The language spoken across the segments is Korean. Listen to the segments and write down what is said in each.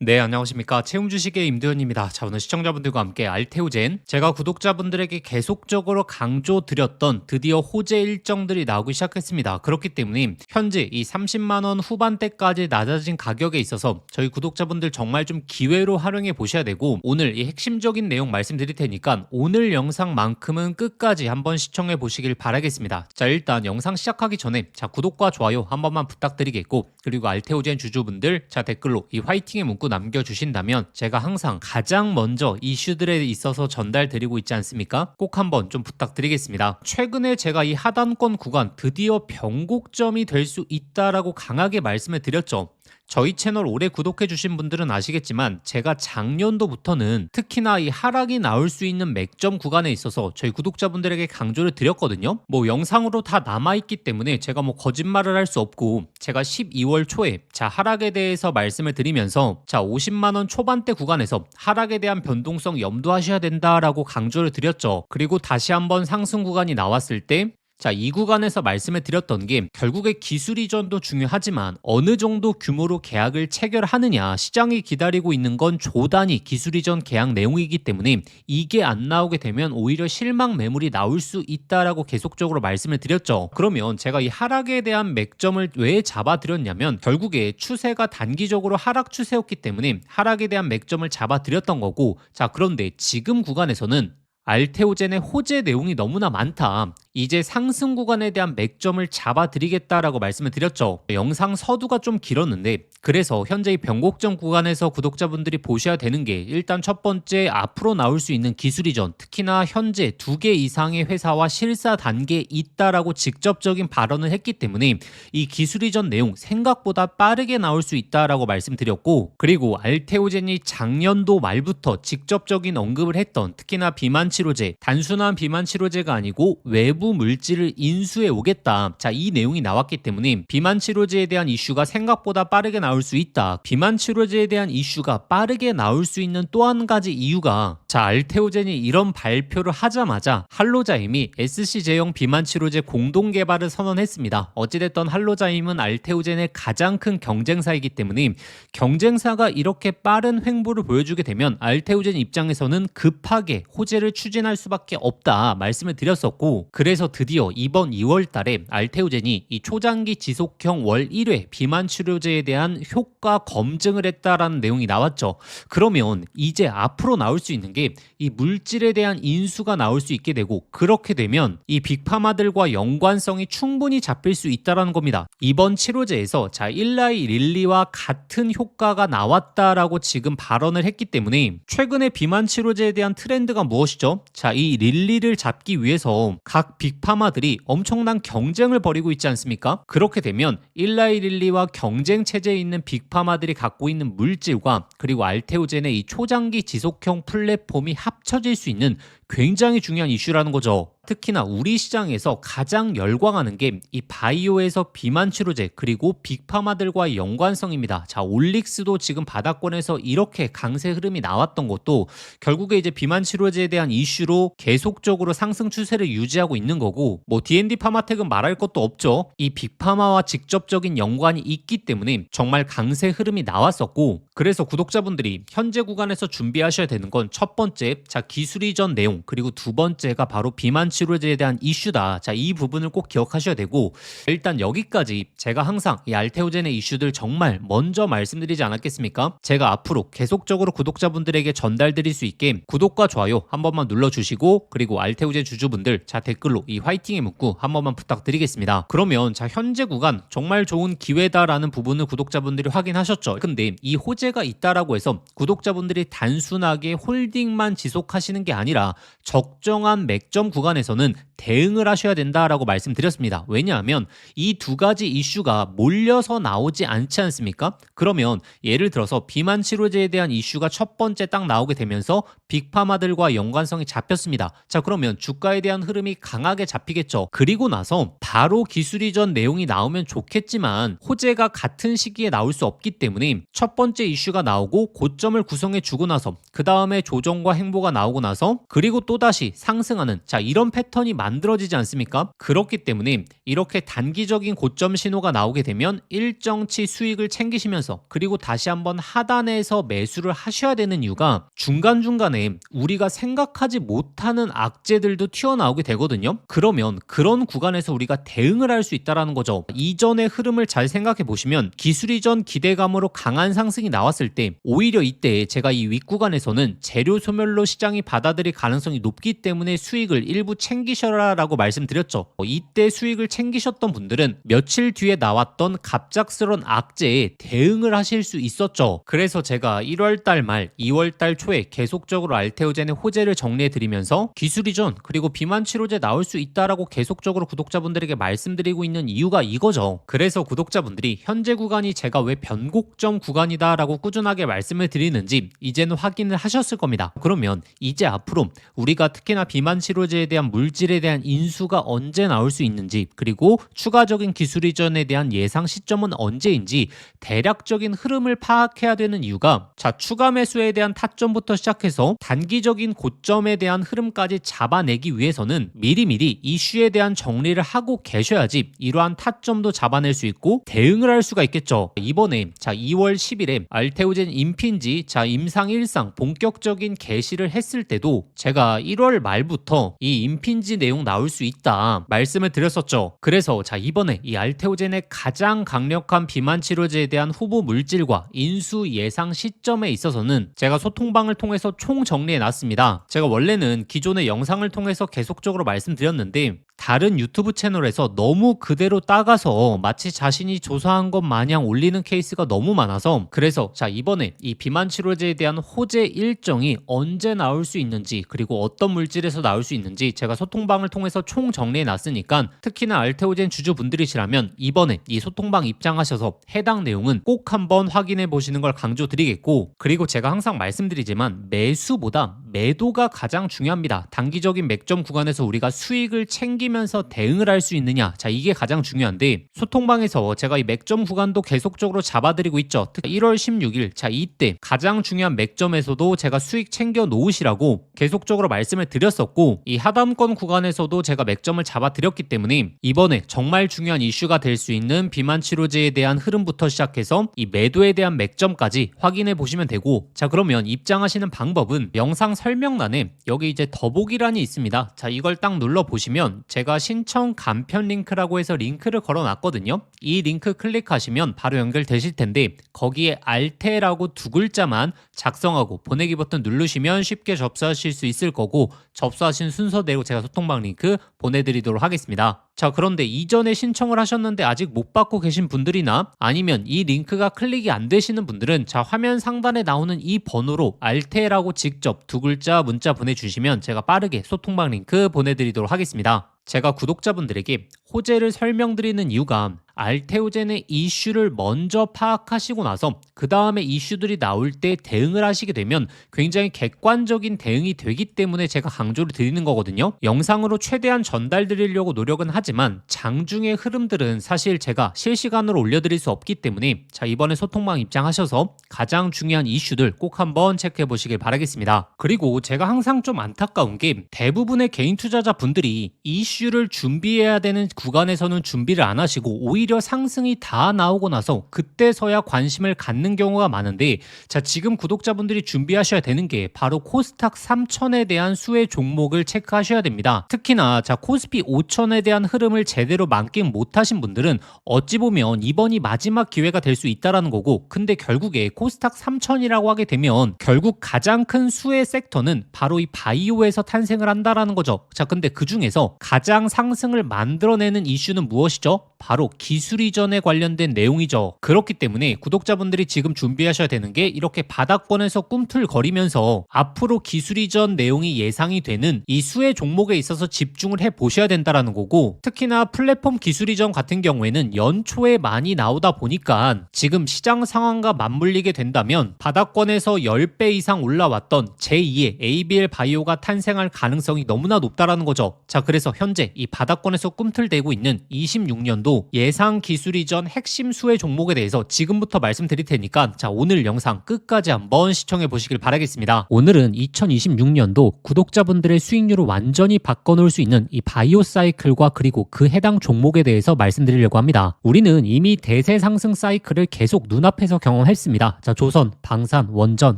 네, 안녕하십니까. 채움주식의 임도현입니다. 자, 오늘 시청자분들과 함께 알테오젠, 제가 구독자분들에게 계속적으로 강조드렸던 드디어 호재 일정들이 나오기 시작했습니다. 그렇기 때문에 현재 이 30만원 후반대까지 낮아진 가격에 있어서 저희 구독자분들 정말 좀 기회로 활용해 보셔야 되고, 오늘 이 핵심적인 내용 말씀드릴 테니까 오늘 영상만큼은 끝까지 한번 시청해 보시길 바라겠습니다. 자, 일단 영상 시작하기 전에 구독과 좋아요 한 번만 부탁드리겠고, 그리고 알테오젠 주주분들 댓글로 이 화이팅의 문구 남겨주신다면 제가 항상 가장 먼저 이슈들에 있어서 전달드리고 있지 않습니까? 꼭 한번 좀 부탁드리겠습니다. 최근에 제가 이 하단권 구간 드디어 변곡점이 될 수 있다라고 강하게 말씀을 드렸죠. 저희 채널 오래 구독해주신 분들은 아시겠지만 제가 작년도부터는 특히나 이 하락이 나올 수 있는 맥점 구간에 있어서 저희 구독자분들에게 강조를 드렸거든요. 영상으로 다 남아있기 때문에 제가 거짓말을 할 수 없고, 제가 12월 초에 하락에 대해서 말씀을 드리면서 50만원 초반대 구간에서 하락에 대한 변동성 염두하셔야 된다라고 강조를 드렸죠. 그리고 다시 한번 상승 구간이 나왔을 때 이 구간에서 말씀을 드렸던 게 결국에 기술 이전도 중요하지만 어느 정도 규모로 계약을 체결하느냐, 시장이 기다리고 있는 건 조단위 기술 이전 계약 내용이기 때문에 이게 안 나오게 되면 오히려 실망 매물이 나올 수 있다라고 계속적으로 말씀을 드렸죠. 그러면 제가 이 하락에 대한 맥점을 왜 잡아드렸냐면 결국에 추세가 단기적으로 하락 추세였기 때문에 하락에 대한 맥점을 잡아드렸던 거고, 그런데 지금 구간에서는 알테오젠의 호재 내용이 너무나 많다. 이제 상승 구간에 대한 맥점을 잡아드리겠다라고 말씀을 드렸죠. 영상 서두가 좀 길었는데, 그래서 현재 이 변곡점 구간에서 구독자분들이 보셔야 되는 게, 일단 첫 번째 앞으로 나올 수 있는 기술 이전, 특히나 현재 2개 이상의 회사와 실사 단계에 있다라고 직접적인 발언을 했기 때문에 이 기술 이전 내용 생각보다 빠르게 나올 수 있다라고 말씀드렸고, 그리고 알테오젠이 작년도 말부터 직접적인 언급을 했던 특히나 비만 치료제, 단순한 비만 치료제가 아니고 외부 물질을 인수해 오겠다. 이 내용이 나왔기 때문에 비만 치료제에 대한 이슈가 생각보다 빠르게 나올 수 있다. 비만 치료제에 대한 이슈가 빠르게 나올 수 있는 또 한 가지 이유가, 알테오젠이 이런 발표를 하자마자 할로자임이 SC 제형 비만 치료제 공동 개발을 선언했습니다. 어찌됐던 할로자임은 알테오젠의 가장 큰 경쟁사이기 때문에 경쟁사가 이렇게 빠른 횡보를 보여주게 되면 알테오젠 입장에서는 급하게 호재를 추진할 수밖에 없다 말씀을 드렸었고, 그래서 드디어 이번 2월 달에 알테오젠이 이 초장기 지속형 월 1회 비만 치료제에 대한 효과 검증을 했다라는 내용이 나왔죠. 그러면 이제 앞으로 나올 수 있는 게 이 물질에 대한 인수가 나올 수 있게 되고, 그렇게 되면 이 빅파마들과 연관성이 충분히 잡힐 수 있다는 겁니다. 이번 치료제에서 일라이 릴리와 같은 효과가 나왔다라고 지금 발언을 했기 때문에 최근에 비만 치료제에 대한 트렌드가 무엇이죠? 이 릴리를 잡기 위해서 각 빅파마들이 엄청난 경쟁을 벌이고 있지 않습니까? 그렇게 되면 일라이 릴리와 경쟁 체제에 있는 빅파마들이 갖고 있는 물질과 그리고 알테오젠의 이 초장기 지속형 플랫폼이 합쳐질 수 있는 굉장히 중요한 이슈라는 거죠. 특히나 우리 시장에서 가장 열광하는 게 이 바이오에서 비만 치료제 그리고 빅파마들과의 연관성입니다. 올릭스도 지금 바닥권에서 이렇게 강세 흐름이 나왔던 것도 결국에 이제 비만 치료제에 대한 이슈로 계속적으로 상승 추세를 유지하고 있는 거고, D&D 파마텍은 말할 것도 없죠. 이 빅파마와 직접적인 연관이 있기 때문에 정말 강세 흐름이 나왔었고, 그래서 구독자분들이 현재 구간에서 준비하셔야 되는 건 첫 번째, 기술 이전 내용, 그리고 두 번째가 바로 비만 치료제에 대한 이슈다. 이 부분을 꼭 기억하셔야 되고, 일단 여기까지 제가 항상 이 알테오젠의 이슈들 정말 먼저 말씀드리지 않았겠습니까? 제가 앞으로 계속적으로 구독자분들에게 전달드릴 수 있게 구독과 좋아요 한 번만 눌러주시고, 그리고 알테오젠 주주분들 댓글로 이 화이팅의 문구 한 번만 부탁드리겠습니다. 그러면 현재 구간 정말 좋은 기회다라는 부분을 구독자분들이 확인하셨죠? 근데 이 호재가 있다라고 해서 구독자분들이 단순하게 홀딩만 지속하시는 게 아니라 적정한 맥점 구간에서는 대응을 하셔야 된다라고 말씀드렸습니다. 왜냐하면 이 두 가지 이슈가 몰려서 나오지 않지 않습니까? 그러면 예를 들어서 비만 치료제에 대한 이슈가 첫 번째 딱 나오게 되면서 빅파마들과 연관성이 잡혔습니다. 그러면 주가에 대한 흐름이 강하게 잡히겠죠. 그리고 나서 바로 기술 이전 내용이 나오면 좋겠지만 호재가 같은 시기에 나올 수 없기 때문에 첫 번째 이슈가 나오고 고점을 구성해 주고 나서 그 다음에 조정과 행보가 나오고 나서, 그리고 그리고 또다시 상승하는 이런 패턴이 만들어지지 않습니까? 그렇기 때문에 이렇게 단기적인 고점 신호가 나오게 되면 일정치 수익을 챙기시면서 그리고 다시 한번 하단에서 매수를 하셔야 되는 이유가 중간중간에 우리가 생각하지 못하는 악재들도 튀어나오게 되거든요. 그러면 그런 구간에서 우리가 대응을 할 수 있다는 거죠. 이전의 흐름을 잘 생각해 보시면 기술 이전 기대감으로 강한 상승이 나왔을 때 오히려 이때 제가 이 윗구간에서는 재료 소멸로 시장이 받아들일 가능성이 높기 때문에 수익을 일부 챙기셔라 라고 말씀드렸죠. 이때 수익을 챙기셨던 분들은 며칠 뒤에 나왔던 갑작스러운 악재에 대응을 하실 수 있었죠. 그래서 제가 1월달 말 2월달 초에 계속적으로 알테오젠의 호재를 정리해드리면서 기술 이전 그리고 비만 치료제 나올 수 있다라고 계속적으로 구독자분들에게 말씀드리고 있는 이유가 이거죠. 그래서 구독자분들이 현재 구간이 제가 왜 변곡점 구간이다 라고 꾸준하게 말씀을 드리는지 이제는 확인을 하셨을 겁니다. 그러면 이제 앞으로 우리가 특히나 비만 치료제에 대한 물질에 대한 인수가 언제 나올 수 있는지 그리고 추가적인 기술 이전에 대한 예상 시점은 언제인지 대략적인 흐름을 파악해야 되는 이유가 추가 매수에 대한 타점부터 시작해서 단기적인 고점에 대한 흐름까지 잡아내기 위해서는 미리미리 이슈에 대한 정리를 하고 계셔야지 이러한 타점도 잡아낼 수 있고 대응을 할 수가 있겠죠. 이번에 2월 10일에 알테오젠 임핀지 임상 1상 본격적인 개시를 했을 때도 제가 1월 말부터 이 임핀지 내용 나올 수 있다 말씀을 드렸었죠. 그래서 이번에 이 알테오젠의 가장 강력한 비만 치료제에 대한 후보 물질과 인수 예상 시점에 있어서는 제가 소통방을 통해서 총 정리해 놨습니다. 제가 원래는 기존의 영상을 통해서 계속적으로 말씀드렸는데 다른 유튜브 채널에서 너무 그대로 따가서 마치 자신이 조사한 것 마냥 올리는 케이스가 너무 많아서 그래서 이번에 이 비만 치료제에 대한 호재 일정이 언제 나올 수 있는지 그리고 어떤 물질에서 나올 수 있는지 제가 소통방을 통해서 총 정리해 놨으니까 특히나 알테오젠 주주분들이시라면 이번에 이 소통방 입장하셔서 해당 내용은 꼭 한번 확인해 보시는 걸 강조드리겠고 그리고 제가 항상 말씀드리지만 매수보다 매도가 가장 중요합니다. 단기적인 맥점 구간에서 우리가 수익을 챙기면서 대응을 할 수 있느냐 이게 가장 중요한데 소통방에서 제가 이 맥점 구간도 계속적으로 잡아드리고 있죠. 특히 1월 16일 이때 가장 중요한 맥점에서도 제가 수익 챙겨 놓으시라고 계속적으로 말씀을 드렸었고 이 하단권 구간에서도 제가 맥점을 잡아드렸기 때문에 이번에 정말 중요한 이슈가 될 수 있는 비만 치료제에 대한 흐름부터 시작해서 이 매도에 대한 맥점까지 확인해 보시면 되고 그러면 입장하시는 방법은 영상 설명란에 여기 이제 더보기란이 있습니다. 이걸 딱 눌러 보시면 제가 신청 간편 링크라고 해서 링크를 걸어 놨거든요. 이 링크 클릭하시면 바로 연결되실 텐데 거기에 알테라고 두 글자만 작성하고 보내기 버튼 누르시면 쉽게 접수하실 수 있을 거고 접수하신 순서대로 제가 소통방 링크 보내드리도록 하겠습니다. 그런데 이전에 신청을 하셨는데 아직 못 받고 계신 분들이나 아니면 이 링크가 클릭이 안 되시는 분들은 화면 상단에 나오는 이 번호로 알테라고 직접 두 글자 문자 보내주시면 제가 빠르게 소통방 링크 보내드리도록 하겠습니다. 제가 구독자분들에게 호재를 설명드리는 이유가 알테오젠의 이슈를 먼저 파악하시고 나서 그 다음에 이슈들이 나올 때 대응을 하시게 되면 굉장히 객관적인 대응이 되기 때문에 제가 강조를 드리는 거거든요. 영상으로 최대한 전달드리려고 노력은 하지만 장중의 흐름들은 사실 제가 실시간으로 올려드릴 수 없기 때문에 이번에 소통방 입장하셔서 가장 중요한 이슈들 꼭 한번 체크해 보시길 바라겠습니다. 그리고 제가 항상 좀 안타까운 게 대부분의 개인 투자자 분들이 이슈를 준비해야 되는 구간에서는 준비를 안 하시고 오히려 상승이 다 나오고 나서 그때서야 관심을 갖는 경우가 많은데 지금 구독자분들이 준비하셔야 되는 게 바로 코스닥 3000에 대한 수혜 종목을 체크하셔야 됩니다. 특히나 코스피 5000에 대한 흐름을 제대로 만끽 못하신 분들은 어찌 보면 이번이 마지막 기회가 될 수 있다라는 거고 근데 결국에 코스닥 3000이라고 하게 되면 결국 가장 큰 수혜 섹터는 바로 이 바이오에서 탄생을 한다라는 거죠. 근데 그 중에서 가장 상승을 만들어내는 이슈는 무엇이죠? 바로 기술 이전에 관련된 내용이죠. 그렇기 때문에 구독자분들이 지금 준비하셔야 되는 게 이렇게 바닥권에서 꿈틀거리면서 앞으로 기술 이전 내용이 예상이 되는 이 수혜 종목에 있어서 집중을 해 보셔야 된다라는 거고 특히나 플랫폼 기술 이전 같은 경우에는 연초에 많이 나오다 보니까 지금 시장 상황과 맞물리게 된다면 바닥권에서 10배 이상 올라왔던 제2의 ABL 바이오가 탄생할 가능성이 너무나 높다라는 거죠. 그래서 현재 이 바닥권에서 꿈틀대고 있는 26년도 예상 이상 기술 이전 핵심 수혜 종목에 대해서 지금부터 말씀드릴 테니까 자, 오늘 영상 끝까지 한번 시청해 보시길 바라겠습니다. 오늘은 2026년도 구독자분들의 수익률을 완전히 바꿔놓을 수 있는 이 바이오 사이클과 그리고 그 해당 종목에 대해서 말씀드리려고 합니다. 우리는 이미 대세 상승 사이클을 계속 눈앞에서 경험했습니다. 자, 조선, 방산, 원전,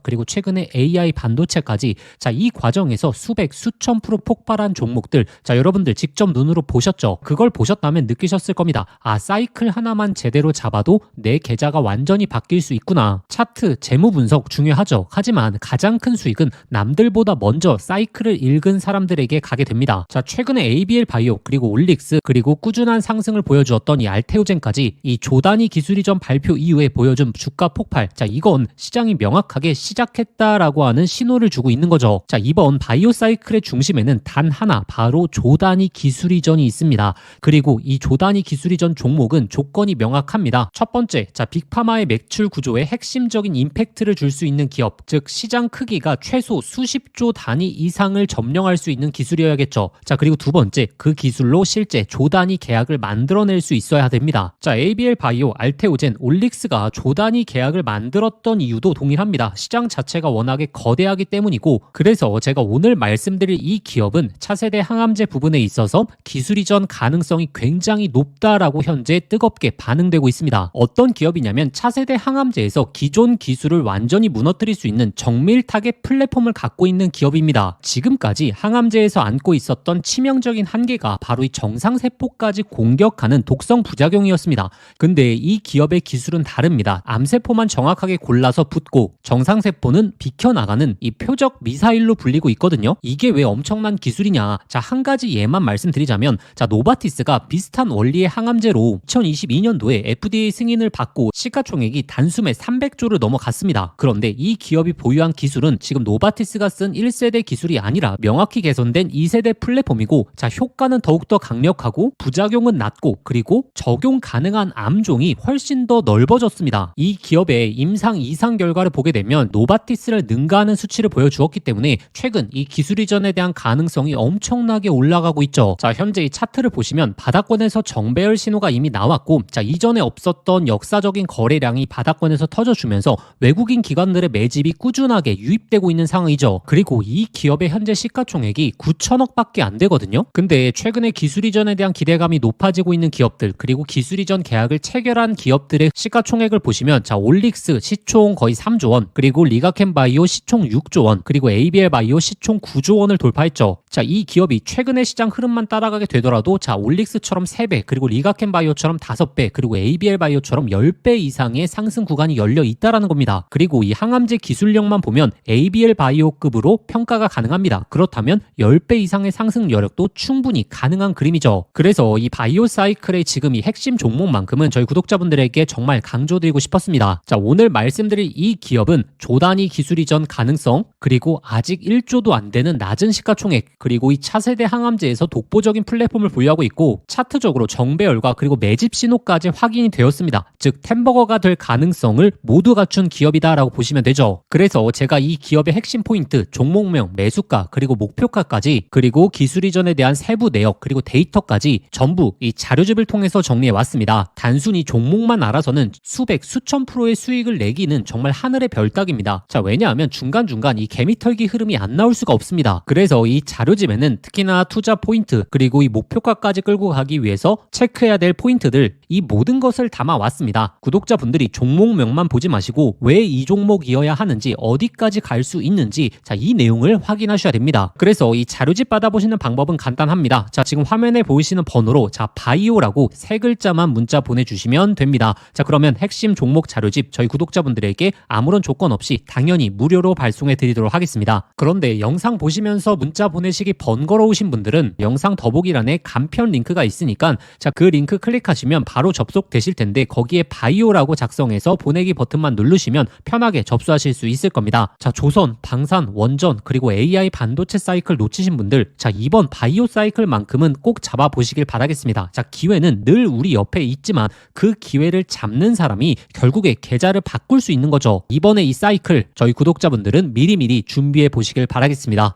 그리고 최근에 AI 반도체까지 자, 이 과정에서 수천 프로 폭발한 종목들 자, 여러분들 직접 눈으로 보셨죠? 그걸 보셨다면 느끼셨을 겁니다. 아, 사이클 하나만 제대로 잡아도 내 계좌가 완전히 바뀔 수 있구나. 차트, 재무 분석 중요하죠. 하지만 가장 큰 수익은 남들보다 먼저 사이클을 읽은 사람들에게 가게 됩니다. 자, 최근에 ABL 바이오 그리고 올릭스 그리고 꾸준한 상승을 보여주었던 이 알테오젠까지 이 조단위 기술 이전 발표 이후에 보여준 주가 폭발. 자, 이건 시장이 명확하게 시작했다라고 하는 신호를 주고 있는 거죠. 자, 이번 바이오 사이클의 중심에는 단 하나, 바로 조단위 기술 이전이 있습니다. 그리고 이 조단위 기술 이전 종목은 조건이 명확합니다. 첫 번째, 자, 빅파마의 매출 구조에 핵심적인 임팩트를 줄 수 있는 기업, 즉 시장 크기가 최소 수십조 단위 이상을 점령할 수 있는 기술이어야겠죠. 자, 그리고 두 번째, 그 기술로 실제 조단위 계약을 만들어낼 수 있어야 됩니다. 자, ABL 바이오, 알테오젠, 올릭스가 조단위 계약을 만들었던 이유도 동일합니다. 시장 자체가 워낙에 거대하기 때문이고, 그래서 제가 오늘 말씀드릴 이 기업은 차세대 항암제 부분에 있어서 기술 이전 가능성이 굉장히 높다라고 현재 뜨겁게 반응되고 있습니다. 어떤 기업이냐면 차세대 항암제에서 기존 기술을 완전히 무너뜨릴 수 있는 정밀 타겟 플랫폼을 갖고 있는 기업입니다. 지금까지 항암제에서 안고 있었던 치명적인 한계가 바로 이 정상세포까지 공격하는 독성 부작용이었습니다. 근데 이 기업의 기술은 다릅니다. 암세포만 정확하게 골라서 붙고 정상세포는 비켜나가는 이 표적 미사일로 불리고 있거든요. 이게 왜 엄청난 기술이냐? 자, 한 가지 예만 말씀드리자면 자, 노바티스가 비슷한 원리의 항암제로 2022년도에 FDA 승인을 받고 시가총액이 단숨에 300조를 넘어갔습니다. 그런데 이 기업이 보유한 기술은 지금 노바티스가 쓴 1세대 기술이 아니라 명확히 개선된 2세대 플랫폼이고 자, 효과는 더욱더 강력하고 부작용은 낮고 그리고 적용 가능한 암종이 훨씬 더 넓어졌습니다. 이 기업의 임상 이상 결과를 보게 되면 노바티스를 능가하는 수치를 보여주었기 때문에 최근 이 기술 이전에 대한 가능성이 엄청나게 올라가고 있죠. 자, 현재 이 차트를 보시면 바닥권에서 정배열 신호가 이미 나왔고 자, 이전에 없었던 역사적인 거래량이 바닥권에서 터져주면서 외국인 기관들의 매집이 꾸준하게 유입되고 있는 상황이죠. 그리고 이 기업의 현재 시가총액이 9천억 밖에 안 되거든요. 근데 최근에 기술 이전에 대한 기대감이 높아지고 있는 기업들 그리고 기술 이전 계약을 체결한 기업들의 시가총액을 보시면 자, 올릭스 시총 거의 3조 원 그리고 리가켄 바이오 시총 6조 원 그리고 ABL 바이오 시총 9조 원을 돌파했죠. 자, 이 기업이 최근의 시장 흐름만 따라가게 되더라도 자, 올릭스처럼 3배 그리고 리가켄 바이오처럼 5배 그리고 ABL 바이오처럼 10배 이상의 상승 구간이 열려 있다라는 겁니다. 그리고 이 항암제 기술력만 보면 ABL 바이오급으로 평가가 가능합니다. 그렇다면 10배 이상의 상승 여력도 충분히 가능한 그림이죠. 그래서 이 바이오 사이클의 지금 이 핵심 종목만큼은 저희 구독자분들에게 정말 강조드리고 싶었습니다. 자, 오늘 말씀드릴 이 기업은 조단위 기술 이전 가능성 그리고 아직 1조도 안 되는 낮은 시가총액 그리고 이 차세대 항암제에서 독보적인 플랫폼을 보유하고 있고 차트적으로 정배열과 그리고 매집 신호까지 확인이 되었습니다. 즉 템버거가 될 가능성을 모두 갖춘 기업이다라고 보시면 되죠. 그래서 제가 이 기업의 핵심 포인트, 종목명, 매수가 그리고 목표가까지 그리고 기술 이전에 대한 세부 내역 그리고 데이터까지 전부 이 자료집을 통해서 정리해 왔습니다. 단순히 종목만 알아서는 수천 프로의 수익을 내기는 정말 하늘의 별 따기입니다. 자, 왜냐하면 중간중간 이 개미털기 흐름이 안 나올 수가 없습니다. 그래서 이 자료집에는 특히나 투자 포인트 그리고 이 목표가까지 끌고 가기 위해서 체크해야 될 포인트들 이 모든 것을 담아왔습니다. 구독자분들이 종목명만 보지 마시고 왜 이 종목이어야 하는지 어디까지 갈 수 있는지 자, 이 내용을 확인하셔야 됩니다. 그래서 이 자료집 받아보시는 방법은 간단합니다. 자, 지금 화면에 보이시는 번호로 자, 바이오라고 세 글자만 문자 보내주시면 됩니다. 자, 그러면 핵심 종목 자료집 저희 구독자분들에게 아무런 조건 없이 당연히 무료로 발송해 드리도록 하겠습니다. 그런데 영상 보시면서 문자 보내시기 번거로우신 분들은 영상 더보기란에 간편 링크가 있으니까 자, 그 링크 클릭하시면 바로 접속되실 텐데 거기에 바이오라고 작성해서 보내기 버튼만 누르시면 편하게 접수하실 수 있을 겁니다. 자, 조선, 방산, 원전 그리고 AI 반도체 사이클 놓치신 분들 자, 이번 바이오 사이클만큼은 꼭 잡아보시길 바라겠습니다. 자, 기회는 늘 우리 옆에 있지만 그 기회를 잡는 사람이 결국에 계좌를 바꿀 수 있는 거죠. 이번에 이 사이클 저희 구독자분들은 미리미리 준비해 보시길 바라겠습니다.